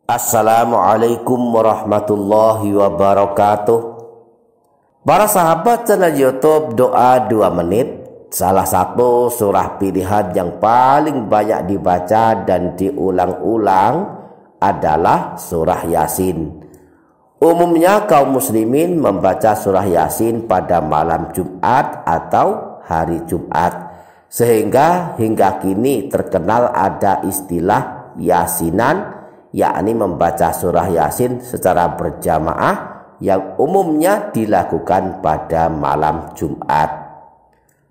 Assalamualaikum warahmatullahi wabarakatuh. Para sahabat channel YouTube Doa 2 Menit, salah satu surah pilihan yang paling banyak dibaca dan diulang-ulang adalah surah Yasin. Umumnya kaum muslimin membaca surah Yasin pada malam Jumat atau hari Jumat, sehingga hingga kini terkenal ada istilah Yasinan, yakni membaca surah Yasin secara berjamaah yang umumnya dilakukan pada malam Jumat.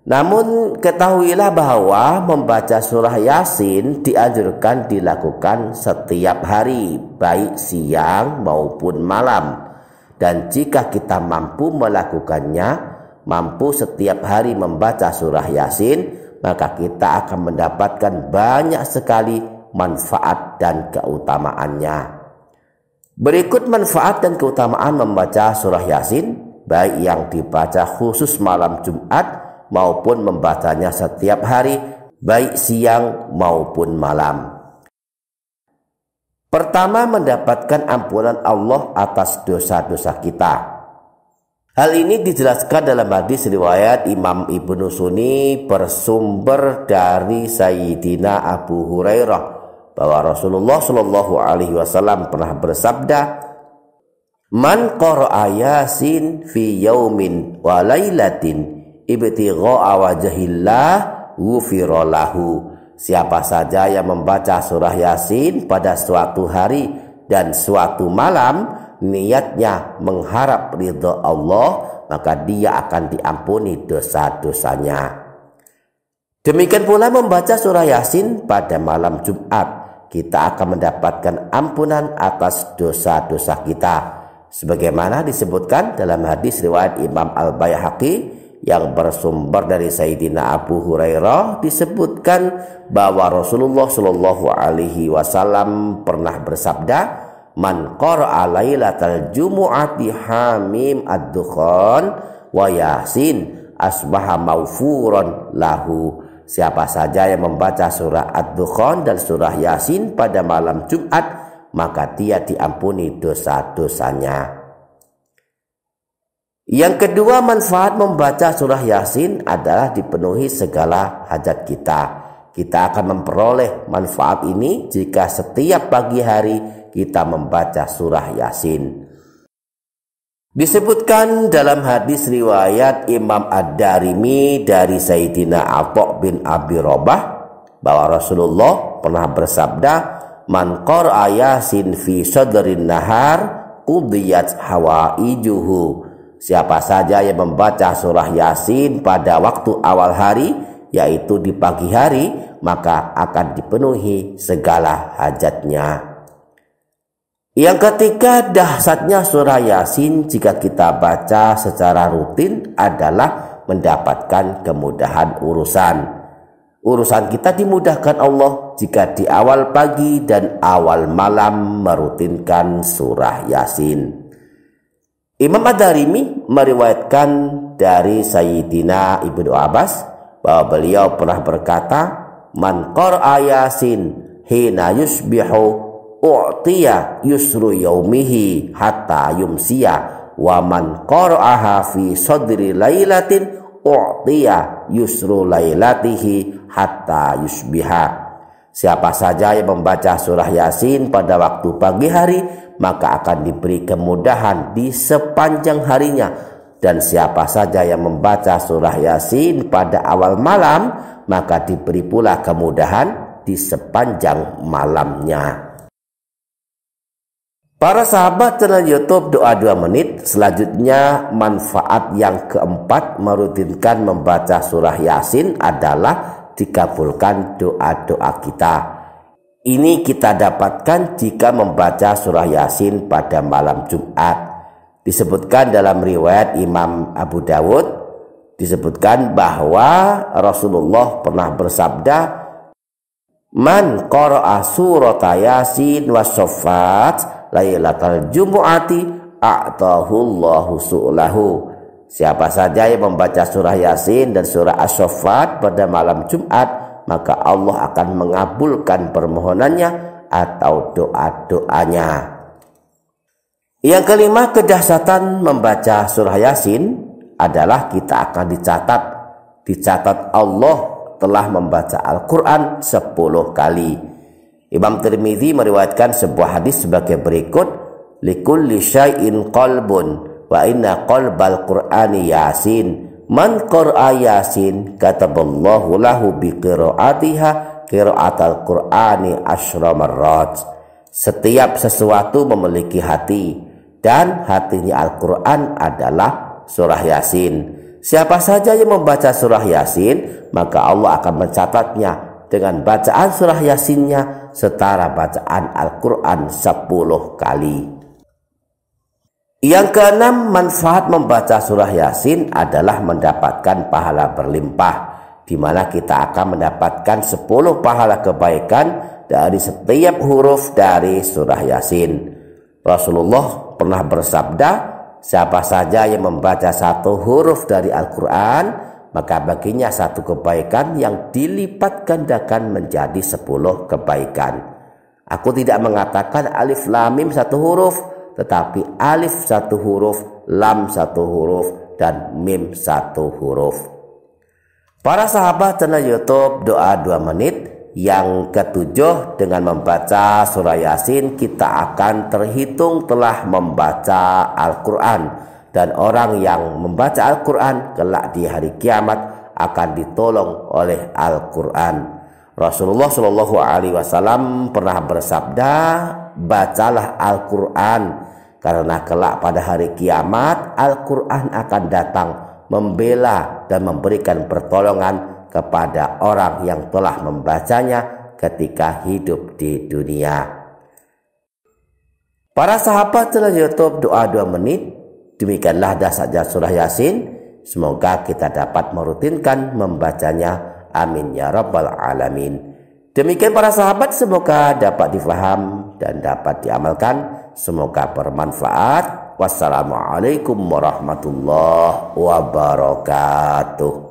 Namun ketahuilah bahwa membaca surah Yasin dianjurkan dilakukan setiap hari, baik siang maupun malam. Dan jika kita mampu melakukannya, mampu setiap hari membaca surah Yasin, maka kita akan mendapatkan banyak sekali manfaat dan keutamaannya. Berikut manfaat dan keutamaan membaca surah Yasin, baik yang dibaca khusus malam Jumat maupun membacanya setiap hari, baik siang maupun malam. Pertama, mendapatkan ampunan Allah atas dosa-dosa kita. Hal ini dijelaskan dalam hadis riwayat Imam Ibnu Sunni bersumber dari Sayyidina Abu Hurairah bahwa Rasulullah Shallallahu Alaihi Wasallam pernah bersabda, "Man qara'a Yasin fi yaumin wa lailatin ibtigha'a wajhillah ghufira lahu." Siapa saja yang membaca surah Yasin pada suatu hari dan suatu malam, niatnya mengharap ridha Allah, maka dia akan diampuni dosa-dosanya. Demikian pula membaca surah Yasin pada malam Jumat, kita akan mendapatkan ampunan atas dosa-dosa kita, sebagaimana disebutkan dalam hadis riwayat Imam Al-Baihaqi yang bersumber dari Sayyidina Abu Hurairah, disebutkan bahwa Rasulullah Shallallahu Alaihi Wasallam pernah bersabda, "Man qara'a lailatal jumu'ati hamim ad-dukhan wa yasin asbaha maufuran lahu." Siapa saja yang membaca surah Ad-Dukhan dan surah Yasin pada malam Jumat, maka dia diampuni dosa-dosanya. Yang kedua, manfaat membaca surah Yasin adalah dipenuhi segala hajat kita. Kita akan memperoleh manfaat ini jika setiap pagi hari kita membaca surah Yasin. Disebutkan dalam hadis riwayat Imam Ad-Darimi dari Sayyidina Atha bin Abi Rabah bahwa Rasulullah pernah bersabda, "Man qara'a Yasin fi sadrin nahar qudiyat hawaijuhu." Siapa saja yang membaca surah Yasin pada waktu awal hari, yaitu di pagi hari, maka akan dipenuhi segala hajatnya. Yang ketiga, dahsyatnya surah Yasin jika kita baca secara rutin adalah mendapatkan kemudahan urusan. Urusan kita dimudahkan Allah jika di awal pagi dan awal malam merutinkan surah Yasin. Imam Ad-Darimi meriwayatkan dari Sayyidina Ibnu Abbas bahwa beliau pernah berkata, "Man qara'a Yasin hina yusbihu u'tiya yusru yaumihi hatta yumsiya wa man qara'aha fi sadri lailatin u'tiya yusru lailatihi hatta yusbiha." Siapa saja yang membaca surah Yasin pada waktu pagi hari, maka akan diberi kemudahan di sepanjang harinya, dan siapa saja yang membaca surah Yasin pada awal malam, maka diberi pula kemudahan di sepanjang malamnya. Para sahabat channel YouTube Doa 2 Menit, selanjutnya manfaat yang keempat merutinkan membaca surah Yasin adalah dikabulkan doa-doa kita. Ini kita dapatkan jika membaca surah Yasin pada malam Jumat. Disebutkan dalam riwayat Imam Abu Dawud, disebutkan bahwa Rasulullah pernah bersabda, "Man qara'a surata Yasin was-saffat lailatal jumu'ati a'tahullahu su'lahu." Siapa saja yang membaca surah Yasin dan surah As-Saffat pada malam Jumat, maka Allah akan mengabulkan permohonannya atau doa-doanya. Yang kelima, kedahsyatan membaca surah Yasin adalah kita akan dicatat Allah telah membaca Al-Quran 10 kali. Imam Tirmidzi meriwayatkan sebuah hadis sebagai berikut, likulli syai'in qalbun wa inna qalbal qur'ani yasin, man qara'a yasin kataballahu lahu biqiraatiha qiraatal qur'ani asyra marrat. Setiap sesuatu memiliki hati, dan hatinya Al-Quran adalah surah Yasin. Siapa saja yang membaca surah Yasin, maka Allah akan mencatatnya dengan bacaan surah Yasinnya setara bacaan Al-Quran 10 kali. Yang keenam, manfaat membaca surah Yasin adalah mendapatkan pahala berlimpah, di mana kita akan mendapatkan 10 pahala kebaikan dari setiap huruf dari surah Yasin. Rasulullah pernah bersabda, siapa saja yang membaca satu huruf dari Al-Quran, maka baginya satu kebaikan yang dilipat gandakan menjadi 10 kebaikan. Aku tidak mengatakan alif lam mim satu huruf, tetapi alif satu huruf, lam satu huruf, dan mim satu huruf. Para sahabat channel YouTube Doa 2 Menit, yang ketujuh, dengan membaca surah Yasin kita akan terhitung telah membaca Al-Quran, dan orang yang membaca Al-Quran kelak di hari kiamat akan ditolong oleh Al-Quran. Rasulullah Shallallahu Alaihi Wasallam pernah bersabda, bacalah Al-Quran, karena kelak pada hari kiamat Al-Quran akan datang membela dan memberikan pertolongan kepada orang yang telah membacanya ketika hidup di dunia. Para sahabat channel YouTube Doa 2 Menit, demikianlah dasar surah Yasin. Semoga kita dapat merutinkan membacanya. Amin ya rabbal alamin. Demikian para sahabat, semoga dapat difaham dan dapat diamalkan. Semoga bermanfaat. Wassalamualaikum warahmatullahi wabarakatuh.